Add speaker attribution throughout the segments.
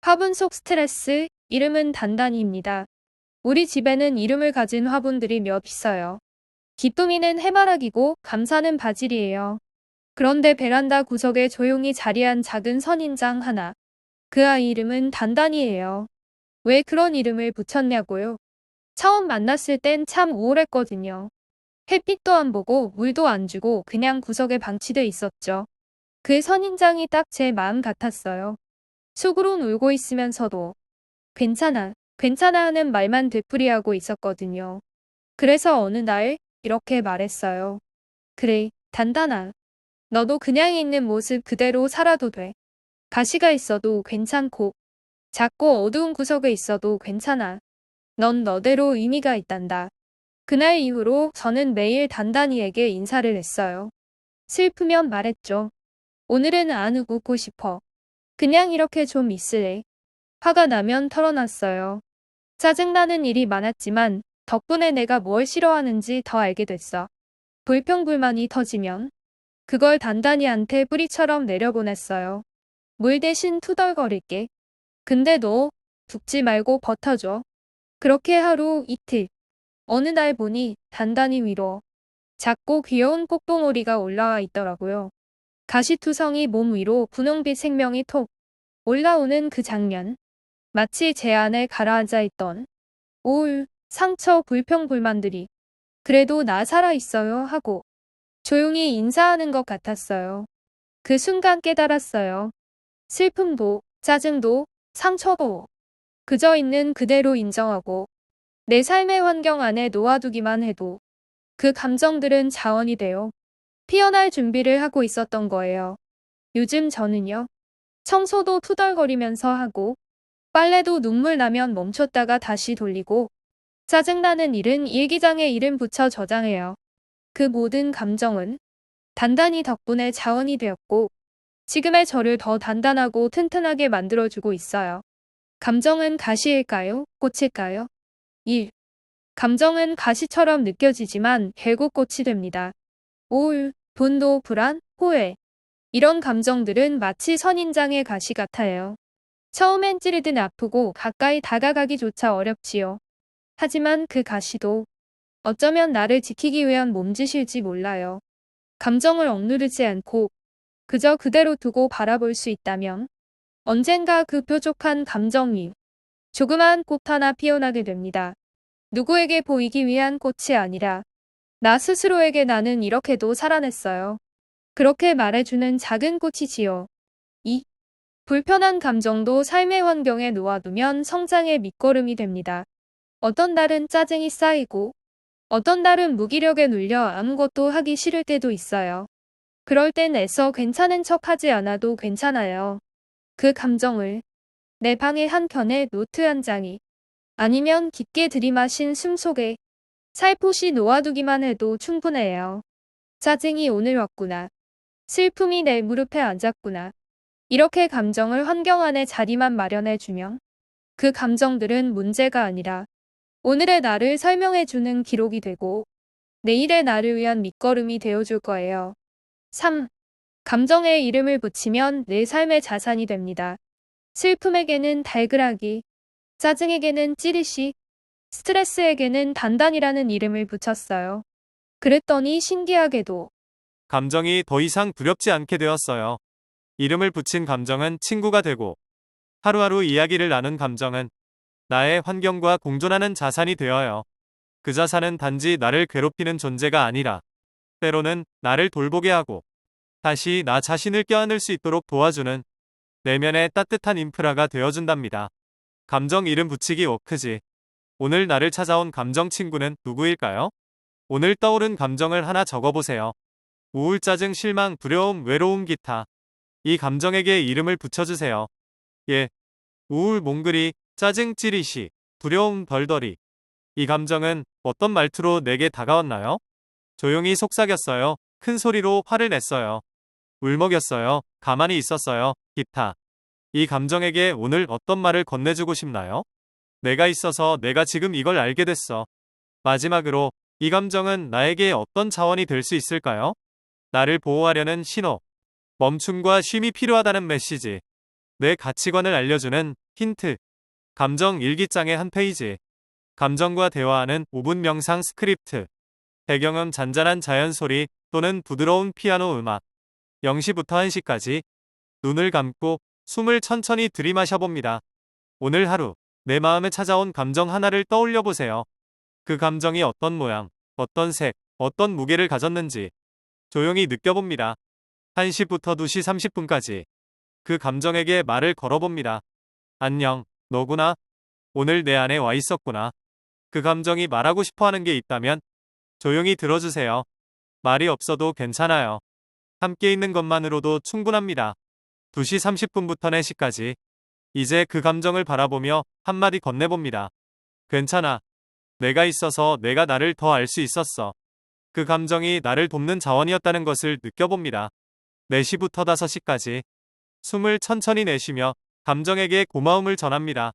Speaker 1: 화분 속 스트레스, 이름은 단단히입니다. 우리 집에는 이름을 가진 화분들이 몇 있어요. 기쁨이는 해바라기고 감사는 바질이에요. 그런데 베란다 구석에 조용히 자리한 작은 선인장 하나. 그 아이 이름은 단단이에요. 왜 그런 이름을 붙였냐고요? 처음 만났을 땐 참 우울했거든요. 햇빛도 안 보고 물도 안 주고 그냥 구석에 방치돼 있었죠. 그 선인장이 딱 제 마음 같았어요. 속으론 울고 있으면서도 괜찮아, 괜찮아 하는 말만 되풀이하고 있었거든요. 그래서 어느 날 이렇게 말했어요. 그래, 단단아. 너도 그냥 있는 모습 그대로 살아도 돼. 가시가 있어도 괜찮고, 작고 어두운 구석에 있어도 괜찮아. 넌 너대로 의미가 있단다. 그날 이후로 저는 매일 단단이에게 인사를 했어요. 슬프면 말했죠. 오늘은 안 웃고 싶어. 그냥 이렇게 좀 있으래. 화가 나면 털어놨어요. 짜증나는 일이 많았지만 덕분에 내가 뭘 싫어하는지 더 알게 됐어. 불평불만이 터지면 그걸 단단히한테 뿌리처럼 내려보냈어요. 물 대신 투덜거릴게. 근데 너 죽지 말고 버텨줘. 그렇게 하루 이틀. 어느 날 보니 단단히 위로 작고 귀여운 꼭동오리가 올라와 있더라고요. 가시투성이 몸 위로 분홍빛 생명이 톡 올라오는 그 장면. 마치 제 안에 가라앉아 있던 우울, 상처, 불평불만들이 그래도 나 살아있어요 하고 조용히 인사하는 것 같았어요. 그 순간 깨달았어요. 슬픔도, 짜증도, 상처도 그저 있는 그대로 인정하고 내 삶의 환경 안에 놓아두기만 해도 그 감정들은 자원이 되어 피어날 준비를 하고 있었던 거예요. 요즘 저는요. 청소도 투덜거리면서 하고 빨래도 눈물 나면 멈췄다가 다시 돌리고 짜증나는 일은 일기장에 이름 붙여 저장해요. 그 모든 감정은 단단히 덕분에 자원이 되었고 지금의 저를 더 단단하고 튼튼하게 만들어주고 있어요. 감정은 가시일까요? 꽃일까요? 1. 감정은 가시처럼 느껴지지만 결국 꽃이 됩니다. 우울, 분노, 불안, 후회. 이런 감정들은 마치 선인장의 가시 같아요. 처음엔 찌르듯 아프고 가까이 다가가기조차 어렵지요. 하지만 그 가시도 어쩌면 나를 지키기 위한 몸짓일지 몰라요. 감정을 억누르지 않고 그저 그대로 두고 바라볼 수 있다면 언젠가 그 뾰족한 감정이 조그마한 꽃 하나 피어나게 됩니다. 누구에게 보이기 위한 꽃이 아니라 나 스스로에게 나는 이렇게도 살아냈어요. 그렇게 말해주는 작은 꽃이지요. 2. 불편한 감정도 삶의 환경에 놓아두면 성장의 밑거름이 됩니다. 어떤 날은 짜증이 쌓이고 어떤 날은 무기력에 눌려 아무것도 하기 싫을 때도 있어요. 그럴 땐 애써 괜찮은 척 하지 않아도 괜찮아요. 그 감정을 내 방의 한켠에 노트 한 장이 아니면 깊게 들이마신 숨 속에 살포시 놓아두기만 해도 충분해요. 짜증이 오늘 왔구나. 슬픔이 내 무릎에 앉았구나. 이렇게 감정을 환경 안에 자리만 마련해주면 그 감정들은 문제가 아니라 오늘의 나를 설명해주는 기록이 되고 내일의 나를 위한 밑거름이 되어줄 거예요. 3. 감정에 이름을 붙이면 내 삶의 자산이 됩니다. 슬픔에게는 달그락이, 짜증에게는 찌릿이, 스트레스에게는 단단이라는 이름을 붙였어요. 그랬더니 신기하게도
Speaker 2: 감정이 더 이상 두렵지 않게 되었어요. 이름을 붙인 감정은 친구가 되고 하루하루 이야기를 나눈 감정은 나의 환경과 공존하는 자산이 되어요. 그 자산은 단지 나를 괴롭히는 존재가 아니라 때로는 나를 돌보게 하고 다시 나 자신을 껴안을 수 있도록 도와주는 내면의 따뜻한 인프라가 되어준답니다. 감정 이름 붙이기 워크지. 오늘 나를 찾아온 감정 친구는 누구일까요? 오늘 떠오른 감정을 하나 적어보세요. 우울, 짜증, 실망, 두려움, 외로움, 기타. 이 감정에게 이름을 붙여주세요. 예. 우울, 몽글이, 짜증, 찌릿이, 두려움, 덜덜이. 이 감정은 어떤 말투로 내게 다가왔나요? 조용히 속삭였어요. 큰 소리로 화를 냈어요. 울먹였어요. 가만히 있었어요. 기타. 이 감정에게 오늘 어떤 말을 건네주고 싶나요? 내가 있어서 내가 지금 이걸 알게 됐어. 마지막으로 이 감정은 나에게 어떤 자원이 될 수 있을까요? 나를 보호하려는 신호. 멈춤과 쉼이 필요하다는 메시지. 내 가치관을 알려주는 힌트. 감정 일기장의 한 페이지. 감정과 대화하는 5분 명상 스크립트. 배경음 잔잔한 자연 소리 또는 부드러운 피아노 음악. 0시부터 1시까지. 눈을 감고 숨을 천천히 들이마셔 봅니다. 오늘 하루 내 마음에 찾아온 감정 하나를 떠올려 보세요. 그 감정이 어떤 모양, 어떤 색, 어떤 무게를 가졌는지 조용히 느껴봅니다. 1시부터 2시 30분까지 그 감정에게 말을 걸어봅니다. 안녕, 너구나. 오늘 내 안에 와 있었구나. 그 감정이 말하고 싶어 하는 게 있다면 조용히 들어주세요. 말이 없어도 괜찮아요. 함께 있는 것만으로도 충분합니다. 2시 30분부터 4시까지 이제 그 감정을 바라보며 한마디 건네봅니다. 괜찮아. 내가 있어서 내가 나를 더 알 수 있었어. 그 감정이 나를 돕는 자원이었다는 것을 느껴봅니다. 4시부터 5시까지 숨을 천천히 내쉬며 감정에게 고마움을 전합니다.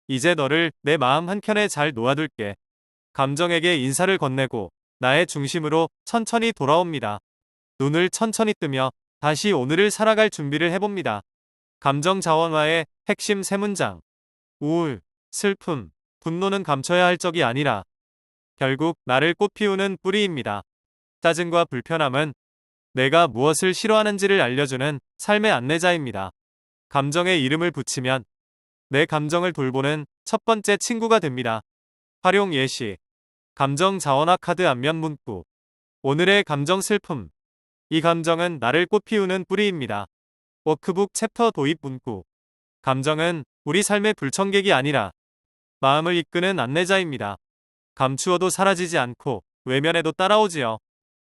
Speaker 2: 이제 너를 내 마음 한켠에 잘 놓아둘게. 감정에게 인사를 건네고 나의 중심으로 천천히 돌아옵니다. 눈을 천천히 뜨며 다시 오늘을 살아갈 준비를 해봅니다. 감정 자원화의 핵심 3문장. 우울, 슬픔, 분노는 감춰야 할 적이 아니라 결국 나를 꽃피우는 뿌리입니다. 짜증과 불편함은 내가 무엇을 싫어하는지를 알려주는 삶의 안내자입니다. 감정에 이름을 붙이면 내 감정을 돌보는 첫 번째 친구가 됩니다. 활용 예시. 감정 자원화 카드 앞면 문구. 오늘의 감정 슬픔. 이 감정은 나를 꽃피우는 뿌리입니다. 워크북 챕터 도입 문구. 감정은 우리 삶의 불청객이 아니라 마음을 이끄는 안내자입니다. 감추어도 사라지지 않고 외면해도 따라오지요.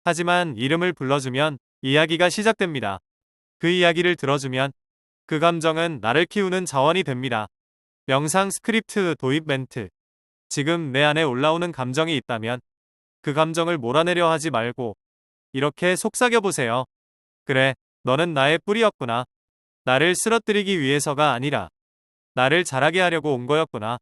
Speaker 2: 하지만 이름을 불러주면 이야기가 시작됩니다. 그 이야기를 들어주면 그 감정은 나를 키우는 자원이 됩니다. 명상 스크립트 도입 멘트. 지금 내 안에 올라오는 감정이 있다면 그 감정을 몰아내려 하지 말고 이렇게 속삭여 보세요. 그래, 너는 나의 뿌리였구나. 나를 쓰러뜨리기 위해서가 아니라 나를 자라게 하려고 온 거였구나.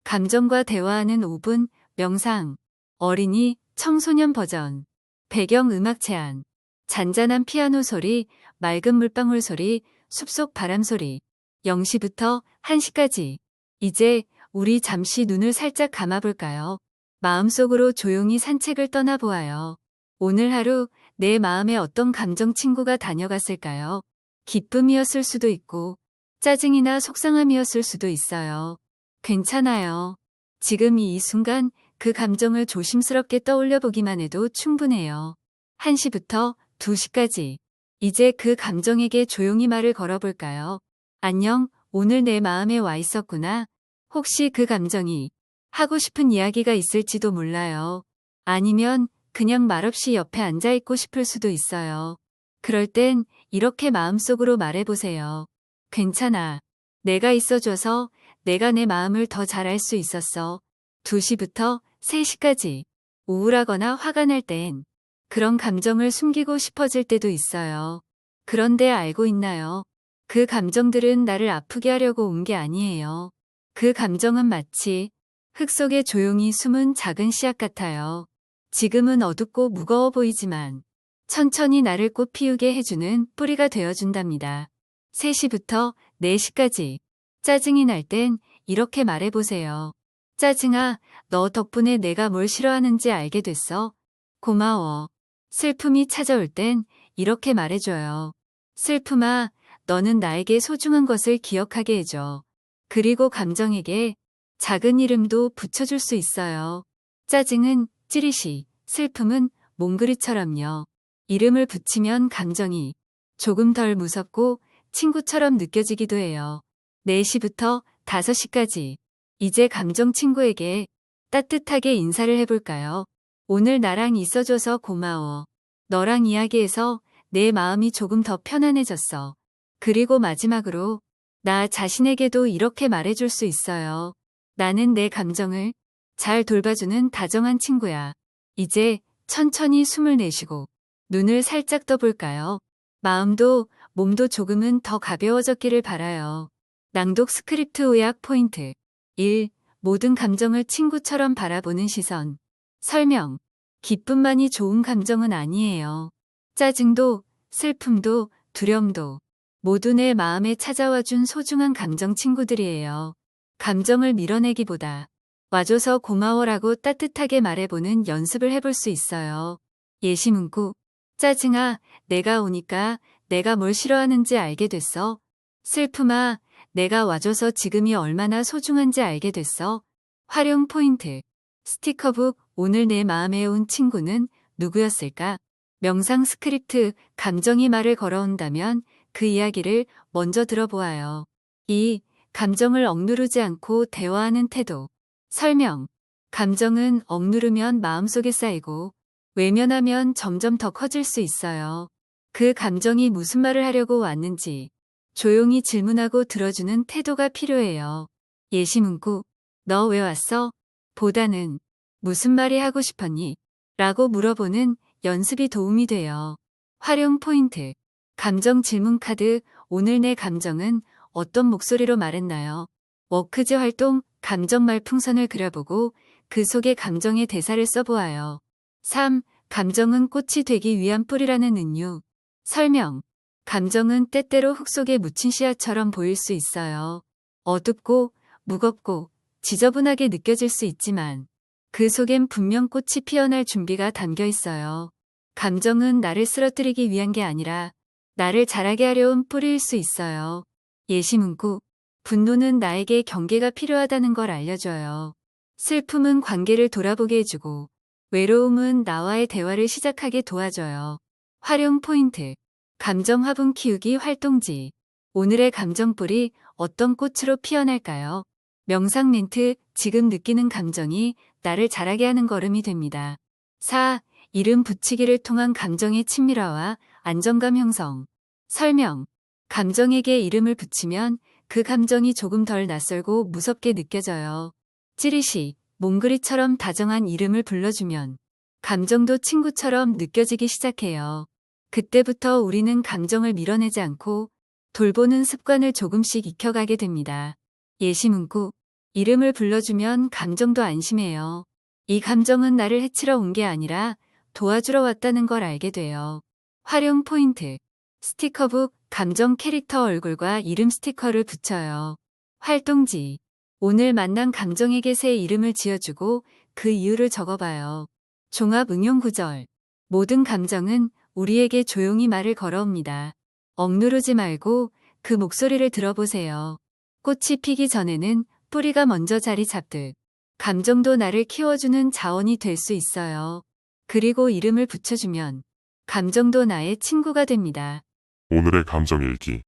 Speaker 3: 감정과 대화하는 5분 명상. 어린이, 청소년 버전. 배경 음악 제한. 잔잔한 피아노 소리, 맑은 물방울 소리, 숲속 바람 소리. 0시부터 1시까지. 이제 우리 잠시 눈을 살짝 감아볼까요? 마음속으로 조용히 산책을 떠나보아요. 오늘 하루 내 마음에 어떤 감정 친구가 다녀갔을까요? 기쁨이었을 수도 있고, 짜증이나 속상함이었을 수도 있어요. 괜찮아요. 지금 이 순간 그 감정을 조심스럽게 떠올려 보기만 해도 충분해요. 1시부터 2시까지. 이제 그 감정에게 조용히 말을 걸어볼까요? 안녕, 오늘 내 마음에 와 있었구나. 혹시 그 감정이 하고 싶은 이야기가 있을지도 몰라요. 아니면 그냥 말없이 옆에 앉아있고 싶을 수도 있어요. 그럴 땐 이렇게 마음속으로 말해보세요. 괜찮아. 내가 있어줘서 내가 내 마음을 더 잘 알 수 있었어. 2시부터 3시까지. 우울하거나 화가 날 땐 그런 감정을 숨기고 싶어질 때도 있어요. 그런데 알고 있나요? 그 감정들은 나를 아프게 하려고 온 게 아니에요. 그 감정은 마치 흙 속에 조용히 숨은 작은 씨앗 같아요. 지금은 어둡고 무거워 보이지만 천천히 나를 꽃피우게 해주는 뿌리가 되어준답니다. 3시부터 4시까지. 짜증이 날 땐 이렇게 말해보세요. 짜증아, 너 덕분에 내가 뭘 싫어하는지 알게 됐어. 고마워. 슬픔이 찾아올 땐 이렇게 말해줘요. 슬픔아, 너는 나에게 소중한 것을 기억하게 해줘. 그리고 감정에게 작은 이름도 붙여줄 수 있어요. 짜증은 찌릿이, 슬픔은 몽그리처럼요. 이름을 붙이면 감정이 조금 덜 무섭고 친구처럼 느껴지기도 해요. 4시부터 5시까지. 이제 감정 친구에게 따뜻하게 인사를 해볼까요? 오늘 나랑 있어줘서 고마워. 너랑 이야기해서 내 마음이 조금 더 편안해졌어. 그리고 마지막으로 나 자신에게도 이렇게 말해줄 수 있어요. 나는 내 감정을 잘 돌봐주는 다정한 친구야. 이제 천천히 숨을 내쉬고 눈을 살짝 떠볼까요? 마음도 몸도 조금은 더 가벼워졌기를 바라요. 낭독 스크립트 요약 포인트. 1. 모든 감정을 친구처럼 바라보는 시선. 설명. 기쁨만이 좋은 감정은 아니에요. 짜증도, 슬픔도, 두려움도 모두 내 마음에 찾아와 준 소중한 감정 친구들이에요. 감정을 밀어내기보다 와줘서 고마워라고 따뜻하게 말해보는 연습을 해볼 수 있어요. 예시문구. 짜증아, 내가 오니까 내가 뭘 싫어하는지 알게 됐어. 슬픔아, 내가 와줘서 지금이 얼마나 소중한지 알게 됐어. 활용 포인트. 스티커북. 오늘 내 마음에 온 친구는 누구였을까? 명상 스크립트. 감정이 말을 걸어온다면 그 이야기를 먼저 들어보아요. 2. 감정을 억누르지 않고 대화하는 태도. 설명. 감정은 억누르면 마음속에 쌓이고 외면하면 점점 더 커질 수 있어요. 그 감정이 무슨 말을 하려고 왔는지 조용히 질문하고 들어주는 태도가 필요해요. 예시문구. 너 왜 왔어? 보다는 무슨 말이 하고 싶었니? 라고 물어보는 연습이 도움이 돼요. 활용 포인트. 감정 질문 카드. 오늘 내 감정은 어떤 목소리로 말했나요? 워크지 활동. 감정 말풍선을 그려보고 그 속에 감정의 대사를 써보아요. 3. 감정은 꽃이 되기 위한 뿌리라는 은유. 설명. 감정은 때때로 흙 속에 묻힌 씨앗처럼 보일 수 있어요. 어둡고 무겁고 지저분하게 느껴질 수 있지만 그 속엔 분명 꽃이 피어날 준비가 담겨 있어요. 감정은 나를 쓰러뜨리기 위한 게 아니라 나를 자라게 하려온 뿌리일 수 있어요. 예시문구. 분노는 나에게 경계가 필요하다는 걸 알려줘요. 슬픔은 관계를 돌아보게 해주고 외로움은 나와의 대화를 시작하게 도와줘요. 활용 포인트. 감정 화분 키우기 활동지. 오늘의 감정뿌리 어떤 꽃으로 피어날까요? 명상 멘트. 지금 느끼는 감정이 나를 자라게 하는 걸음이 됩니다. 4. 이름 붙이기를 통한 감정의 친밀화와 안정감 형성. 설명. 감정에게 이름을 붙이면 그 감정이 조금 덜 낯설고 무섭게 느껴져요. 찌릿이, 몽그리처럼 다정한 이름을 불러주면 감정도 친구처럼 느껴지기 시작해요. 그때부터 우리는 감정을 밀어내지 않고 돌보는 습관을 조금씩 익혀가게 됩니다. 예시문구. 이름을 불러주면 감정도 안심해요. 이 감정은 나를 해치러 온 게 아니라 도와주러 왔다는 걸 알게 돼요. 활용 포인트. 스티커북. 감정 캐릭터 얼굴과 이름 스티커를 붙여요. 활동지. 오늘 만난 감정에게 새 이름을 지어주고 그 이유를 적어봐요. 종합 응용 구절. 모든 감정은 우리에게 조용히 말을 걸어옵니다. 억누르지 말고 그 목소리를 들어보세요. 꽃이 피기 전에는 뿌리가 먼저 자리 잡듯 감정도 나를 키워주는 자원이 될 수 있어요. 그리고 이름을 붙여주면 감정도 나의 친구가 됩니다.
Speaker 4: 오늘의 감정 일기.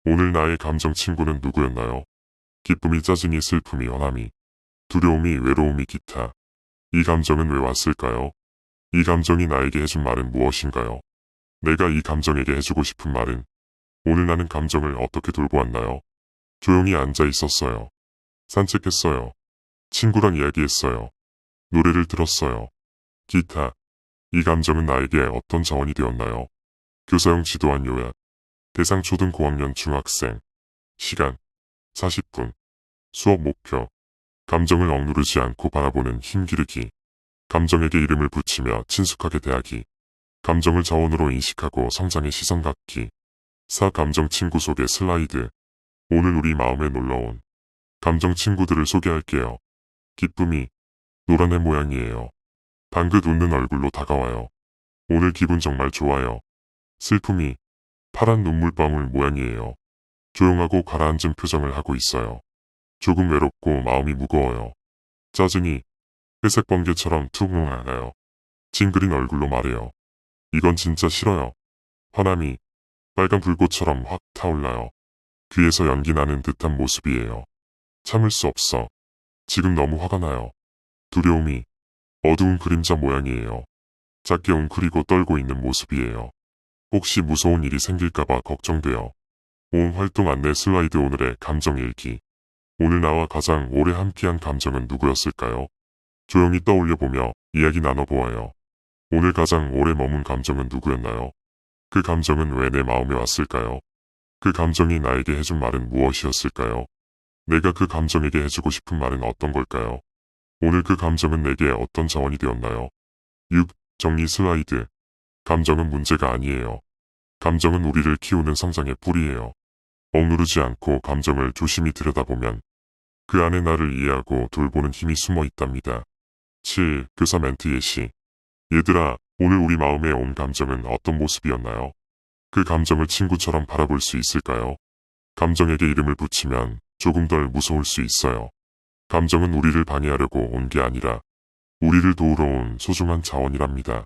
Speaker 4: 오늘 나의 감정 친구는 누구였나요? 기쁨이, 짜증이, 슬픔이, 원함이, 두려움이, 외로움이, 기타. 이 감정은 왜 왔을까요? 이 감정이 나에게 해준 말은 무엇인가요? 내가 이 감정에게 해주고 싶은 말은? 오늘 나는 감정을 어떻게 돌보았나요? 조용히 앉아 있었어요. 산책했어요. 친구랑 이야기했어요. 노래를 들었어요. 기타. 이 감정은 나에게 어떤 자원이 되었나요? 교사용 지도안 요약. 대상 초등 고학년 중학생. 시간 40분. 수업 목표. 감정을 억누르지 않고 바라보는 힘 기르기. 감정에게 이름을 붙이며 친숙하게 대하기. 감정을 자원으로 인식하고 성장의 시선 갖기. 4. 감정 친구 속의 슬라이드. 오늘 우리 마음에 놀러온 감정 친구들을 소개할게요. 기쁨이 노란 애 모양이에요. 방긋 웃는 얼굴로 다가와요. 오늘 기분 정말 좋아요. 슬픔이 파란 눈물방울 모양이에요. 조용하고 가라앉은 표정을 하고 있어요. 조금 외롭고 마음이 무거워요. 짜증이 회색 번개처럼 툭 나가요. 찡그린 얼굴로 말해요. 이건 진짜 싫어요. 화남이 빨간 불꽃처럼 확 타올라요. 귀에서 연기 나는 듯한 모습이에요. 참을 수 없어. 지금 너무 화가 나요. 두려움이 어두운 그림자 모양이에요. 작게 웅크리고 떨고 있는 모습이에요. 혹시 무서운 일이 생길까봐 걱정돼요. 온 활동 안내 슬라이드. 오늘의 감정 일기. 오늘 나와 가장 오래 함께한 감정은 누구였을까요? 조용히 떠올려보며 이야기 나눠보아요. 오늘 가장 오래 머문 감정은 누구였나요? 그 감정은 왜 내 마음에 왔을까요? 그 감정이 나에게 해준 말은 무엇이었을까요? 내가 그 감정에게 해주고 싶은 말은 어떤 걸까요? 오늘 그 감정은 내게 어떤 자원이 되었나요? 6. 정리 슬라이드. 감정은 문제가 아니에요. 감정은 우리를 키우는 성장의 뿌리예요. 억누르지 않고 감정을 조심히 들여다보면 그 안에 나를 이해하고 돌보는 힘이 숨어 있답니다. 7. 교사 멘트 예시. 얘들아, 오늘 우리 마음에 온 감정은 어떤 모습이었나요? 그 감정을 친구처럼 바라볼 수 있을까요? 감정에게 이름을 붙이면 조금 덜 무서울 수 있어요. 감정은 우리를 방해하려고 온 게 아니라 우리를 도우러 온 소중한 자원이랍니다.